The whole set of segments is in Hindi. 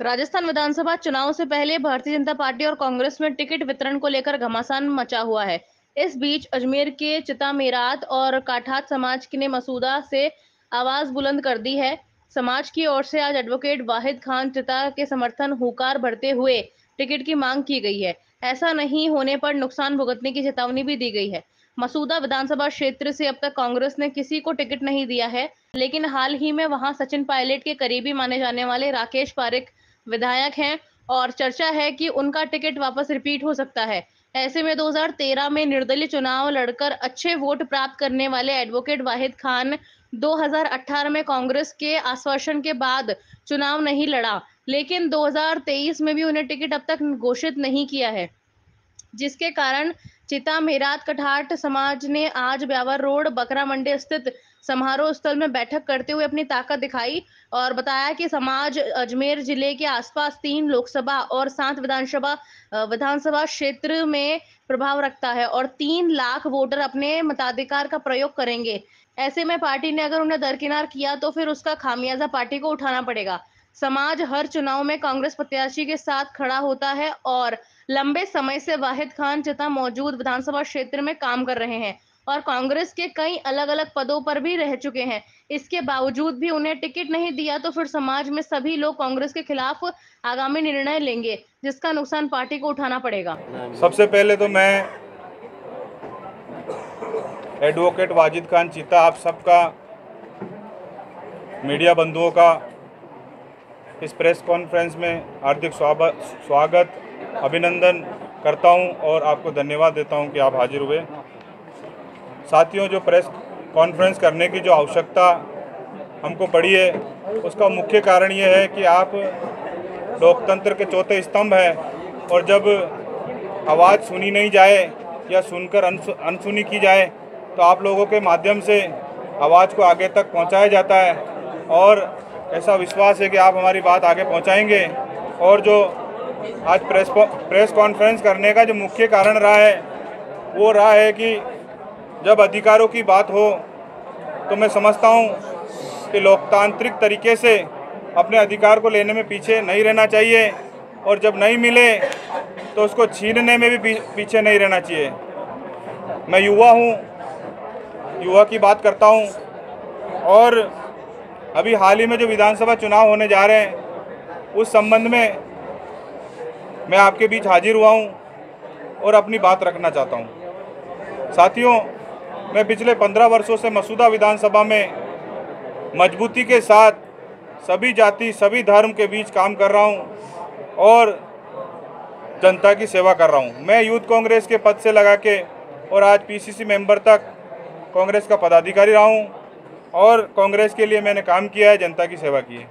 राजस्थान विधानसभा चुनाव से पहले भारतीय जनता पार्टी और कांग्रेस में टिकट वितरण को लेकर घमासान मचा हुआ है। इस बीच अजमेर के चितामेरात और काठात समाज ने मसूदा से आवाज बुलंद कर दी है। समाज की ओर से आज एडवोकेट वाहिद खान चिता के समर्थन हुंकार भरते हुए टिकट की मांग की गई है। ऐसा नहीं होने पर नुकसान भुगतने की चेतावनी भी दी गई है। मसूदा विधानसभा क्षेत्र से अब तक कांग्रेस ने किसी को टिकट नहीं दिया है, लेकिन हाल ही में वहां सचिन पायलट के करीबी माने जाने वाले राकेश पारिक विधायक हैं और चर्चा है कि उनका टिकट वापस रिपीट हो सकता है। ऐसे में 2013 में निर्दलीय चुनाव लड़कर अच्छे वोट प्राप्त करने वाले एडवोकेट वाहिद खान 2018 में कांग्रेस के आश्वासन के बाद चुनाव नहीं लड़ा, लेकिन 2023 में भी उन्हें टिकट अब तक घोषित नहीं किया है, जिसके कारण चिता मेरात कठाट समाज ने आज ब्यावर रोड बकरा मंडी स्थित समारोह स्थल में बैठक करते हुए अपनी ताकत दिखाई और बताया कि समाज अजमेर जिले के आसपास 3 लोकसभा और 7 विधानसभा क्षेत्र में प्रभाव रखता है और 3 लाख वोटर अपने मताधिकार का प्रयोग करेंगे। ऐसे में पार्टी ने अगर उन्हें दरकिनार किया तो फिर उसका खामियाजा पार्टी को उठाना पड़ेगा। समाज हर चुनाव में कांग्रेस प्रत्याशी के साथ खड़ा होता है और लंबे समय से वाहिद खान चिता मौजूद विधानसभा क्षेत्र में काम कर रहे हैं और कांग्रेस के कई अलग अलग पदों पर भी रह चुके हैं। इसके बावजूद भी उन्हें टिकट नहीं दिया तो फिर समाज में सभी लोग कांग्रेस के खिलाफ आगामी निर्णय लेंगे, जिसका नुकसान पार्टी को उठाना पड़ेगा। सबसे पहले तो मैं एडवोकेट वाजिद खान चीता आप सबका, मीडिया बंधुओं का इस प्रेस कॉन्फ्रेंस में हार्दिक स्वागत, अभिनंदन करता हूं और आपको धन्यवाद देता हूं कि आप हाजिर हुए। साथियों, जो प्रेस कॉन्फ्रेंस करने की जो आवश्यकता हमको पड़ी है, उसका मुख्य कारण ये है कि आप लोकतंत्र के चौथे स्तंभ हैं और जब आवाज़ सुनी नहीं जाए या सुनकर अनसुनी की जाए तो आप लोगों के माध्यम से आवाज़ को आगे तक पहुंचाया जाता है और ऐसा विश्वास है कि आप हमारी बात आगे पहुंचाएंगे। और जो आज प्रेस कॉन्फ्रेंस करने का जो मुख्य कारण रहा है वो रहा है कि जब अधिकारों की बात हो तो मैं समझता हूं कि लोकतांत्रिक तरीके से अपने अधिकार को लेने में पीछे नहीं रहना चाहिए और जब नहीं मिले तो उसको छीनने में भी पीछे नहीं रहना चाहिए। मैं युवा हूं, युवा की बात करता हूं और अभी हाल ही में जो विधानसभा चुनाव होने जा रहे हैं उस संबंध में मैं आपके बीच हाजिर हुआ हूं और अपनी बात रखना चाहता हूं। साथियों, मैं पिछले 15 वर्षों से मसूदा विधानसभा में मजबूती के साथ सभी जाति सभी धर्म के बीच काम कर रहा हूं और जनता की सेवा कर रहा हूं। मैं यूथ कांग्रेस के पद से लगा के और आज पीसीसी मेंबर तक कांग्रेस का पदाधिकारी रहा हूं और कांग्रेस के लिए मैंने काम किया है, जनता की सेवा की है।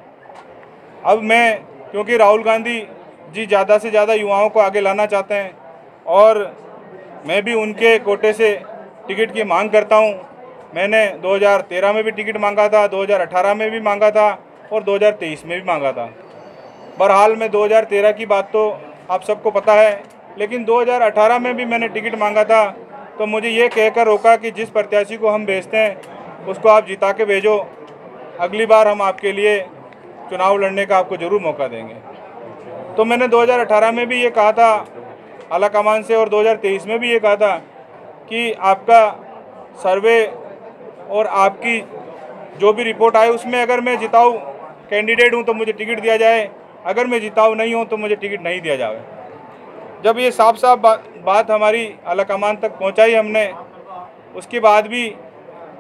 अब मैं, क्योंकि राहुल गांधी जी ज़्यादा से ज़्यादा युवाओं को आगे लाना चाहते हैं और मैं भी उनके कोटे से टिकट की मांग करता हूं। मैंने 2013 में भी टिकट मांगा था, 2018 में भी मांगा था और 2023 में भी मांगा था। बहरहाल में 2013 की बात तो आप सबको पता है, लेकिन 2018 में भी मैंने टिकट मांगा था तो मुझे ये कहकर रोका कि जिस प्रत्याशी को हम भेजते हैं उसको आप जिता के भेजो, अगली बार हम आपके लिए चुनाव लड़ने का आपको ज़रूर मौका देंगे। तो मैंने 2018 में भी ये कहा था आलाकमान से और 2023 में भी ये कहा था कि आपका सर्वे और आपकी जो भी रिपोर्ट आए उसमें अगर मैं जिताऊ कैंडिडेट हूँ तो मुझे टिकट दिया जाए, अगर मैं जिताऊ नहीं हूँ तो मुझे टिकट नहीं दिया जाए। जब ये साफ साफ बात हमारी आलाकमान तक पहुँचाई हमने, उसके बाद भी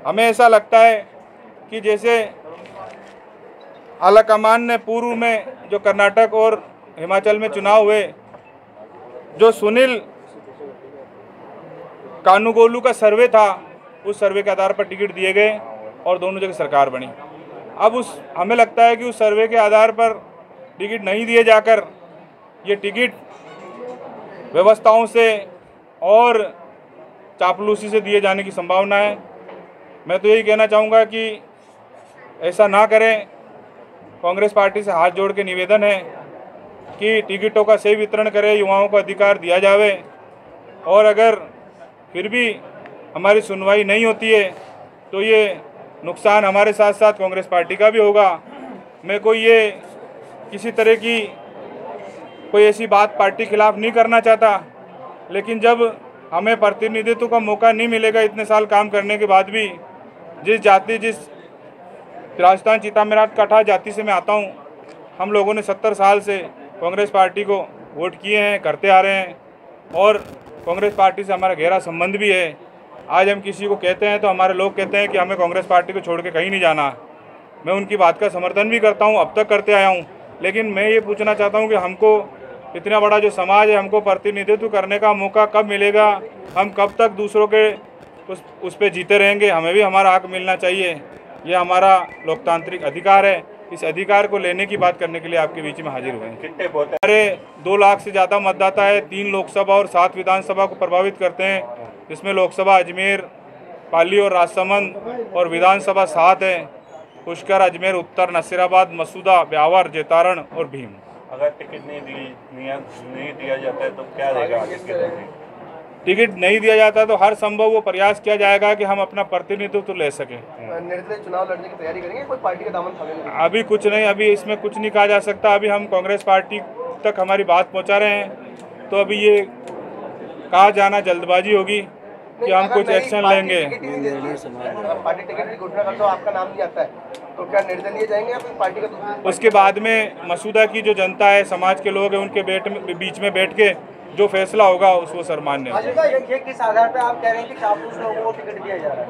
हमें ऐसा लगता है कि जैसे आलाकमान ने पूर्व में जो कर्नाटक और हिमाचल में चुनाव हुए, जो सुनील कानूगोलू का सर्वे था, उस सर्वे के आधार पर टिकट दिए गए और दोनों जगह सरकार बनी। अब हमें लगता है कि उस सर्वे के आधार पर टिकट नहीं दिए जाकर ये टिकट व्यवस्थाओं से और चापलूसी से दिए जाने की संभावना है। मैं तो यही कहना चाहूँगा कि ऐसा ना करें। कांग्रेस पार्टी से हाथ जोड़ के निवेदन है कि टिकटों का सही वितरण करें, युवाओं को अधिकार दिया जावे और अगर फिर भी हमारी सुनवाई नहीं होती है तो ये नुकसान हमारे साथ साथ कांग्रेस पार्टी का भी होगा। मैं कोई ये किसी तरह की कोई ऐसी बात पार्टी खिलाफ नहीं करना चाहता, लेकिन जब हमें प्रतिनिधित्व का मौका नहीं मिलेगा इतने साल काम करने के बाद भी, जिस राजस्थान चीता मेरात काठा जाति से मैं आता हूँ, हम लोगों ने 70 साल से कांग्रेस पार्टी को वोट किए हैं, करते आ रहे हैं और कांग्रेस पार्टी से हमारा गहरा संबंध भी है। आज हम किसी को कहते हैं तो हमारे लोग कहते हैं कि हमें कांग्रेस पार्टी को छोड़ के कहीं नहीं जाना। मैं उनकी बात का समर्थन भी करता हूं, अब तक करते आया हूं, लेकिन मैं ये पूछना चाहता हूं कि हमको इतना बड़ा जो समाज है, हमको प्रतिनिधित्व करने का मौका कब मिलेगा? हम कब तक दूसरों के उस पर जीते रहेंगे? हमें भी हमारा हक मिलना चाहिए। ये हमारा लोकतांत्रिक अधिकार है। इस अधिकार को लेने की बात करने के लिए आपके बीच में हाजिर हुए हैं। हमारे 2 लाख से ज़्यादा मतदाता है, 3 लोकसभा और 7 विधानसभा को प्रभावित करते हैं, जिसमें लोकसभा अजमेर, पाली और राजसमंद और विधानसभा 7 है, पुष्कर, अजमेर उत्तर, नसीराबाद, मसूदा, ब्यावर, जेतारण और भीम। अगर टिकट नहीं दिया जाता है तो क्या रहेगा आगे के दिन में? टिकट नहीं दिया जाता तो हर संभव वो प्रयास किया जाएगा कि हम अपना प्रतिनिधित्व तो ले सकें। निर्दलीय चुनाव लड़ने की तैयारी करेंगे, कोई पार्टी का दामन थामेंगे? अभी कुछ नहीं, अभी इसमें कुछ नहीं कहा जा सकता। अभी हम कांग्रेस पार्टी तक हमारी बात पहुंचा रहे हैं, तो अभी ये कहा जाना जल्दबाजी होगी कि हम कुछ एक्शन लेंगे। पार्टी टिकट की घोषणा करते हो, आपका नाम नहीं आता है, तो क्या निर्दलीय जाएंगे या फिर पार्टी का? उसके बाद में मसूदा की जो जनता है, समाज के लोग हैं, उनके बीच में बैठ के जो फैसला होगा उसको सर्वमान्य होगा। ये किस आधार पर आप कह रहे हैं कि चापलूस लोगों को टिकट दिया जा रहा है?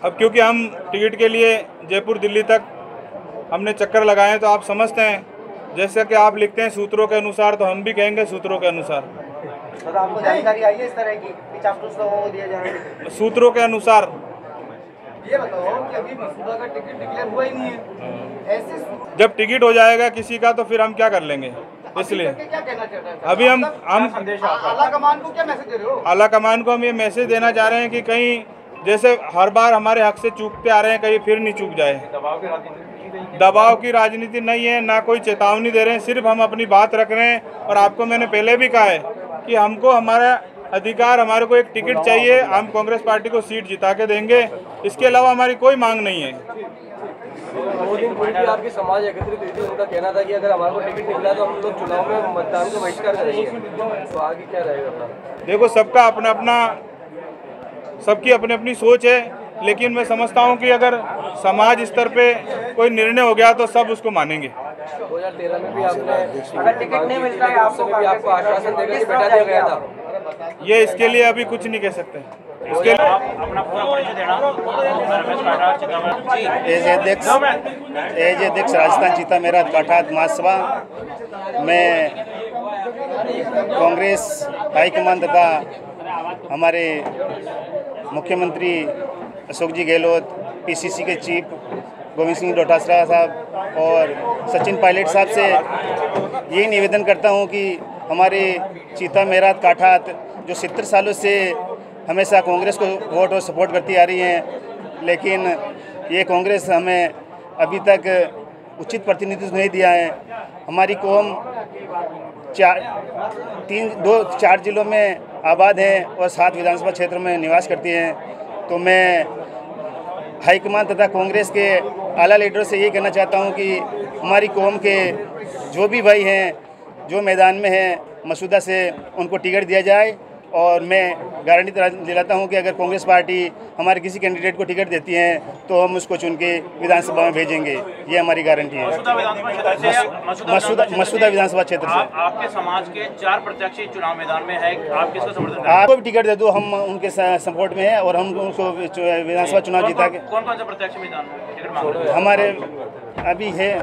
अब क्योंकि हम टिकट के लिए जयपुर दिल्ली तक हमने चक्कर लगाए हैं, तो आप समझते हैं, जैसे कि आप लिखते हैं सूत्रों के अनुसार, तो हम भी कहेंगे सूत्रों के अनुसार। सर, आपको जानकारी आई है इस तरह की कि चापलूस लोगों को दिया जा रहा है? सूत्रों के अनुसार। ये बताओ कि अभी मसूदा का टिकट डिक्लेयर हुआ ही नहीं है, ऐसे जब टिकट हो जाएगा किसी का तो फिर हम क्या कर लेंगे? इसलिए क्या कहना चाहते हैं? अभी हम आला कमान को क्या मैसेज दे रहे हो? आला कमान को हम ये मैसेज देना चाह रहे हैं कि कहीं जैसे हर बार हमारे हक से चूकते आ रहे हैं, कहीं फिर नहीं चूक जाए। दबाव की राजनीति नहीं है, ना कोई चेतावनी दे रहे हैं, सिर्फ हम अपनी बात रख रहे हैं। और आपको मैंने पहले भी कहा है कि हमको हमारा अधिकार, हमारे को एक टिकट चाहिए, हम कांग्रेस पार्टी को सीट जिता के देंगे। इसके अलावा हमारी कोई मांग नहीं है। 2 दिन पूर्व भी आपके समाज एकत्रित हुई थी, उनका कहना था कि अगर हमारे को टिकट निकला तो हम लोग चुनाव में मतदान को बहिष्कार करेंगे, तो आगे क्या रहेगा? देखो, सबका अपना अपना, सबकी अपनी अपनी सोच है, लेकिन मैं समझता हूं कि अगर समाज स्तर पे कोई निर्णय हो गया तो सब उसको मानेंगे। 2013 में भी आपने, अगर टिकट नहीं मिलता है आपको आश्वासन देकर के बैठा दिया गया था। ये इसके लिए अभी कुछ नहीं कह सकते। इसके लिए अपना पूरा परिचय देना। एज अध्यक्ष राजस्थान चीता मेरात काठात महासभा में कांग्रेस हाईकमान तथा हमारे मुख्यमंत्री अशोक जी गहलोत, पीसीसी के चीफ गोविंद सिंह डोटासरा साहब और सचिन पायलट साहब से यही निवेदन करता हूं कि हमारे चीता मेरात काठात जो 70 सालों से हमेशा कांग्रेस को वोट और सपोर्ट करती आ रही हैं, लेकिन ये कांग्रेस हमें अभी तक उचित प्रतिनिधित्व नहीं दिया है। हमारी कौम 4 जिलों में आबाद है और 7 विधानसभा क्षेत्रों में निवास करती हैं। तो मैं हाईकमान तथा कांग्रेस के आला लीडरों से यही कहना चाहता हूं कि हमारी कौम के जो भी भाई हैं, जो मैदान में हैं, मसूदा से उनको टिकट दिया जाए। और मैं गारंटी दिलाता हूं कि अगर कांग्रेस पार्टी हमारे किसी कैंडिडेट को टिकट देती है तो हम उसको चुन के विधानसभा में भेजेंगे, ये हमारी गारंटी है। मसूदा विधानसभा क्षेत्र से आपके समाज के 4 प्रत्याशी चुनाव मैदान में है, आप किसको समर्थन करेंगे? आपको भी टिकट दे दो, हम उनके सपोर्ट में हैं और हम उनको विधानसभा चुनाव जिता के। कौन कौन से प्रत्याशी मैदान में टिकट मांग रहे हैं? हमारे अभी है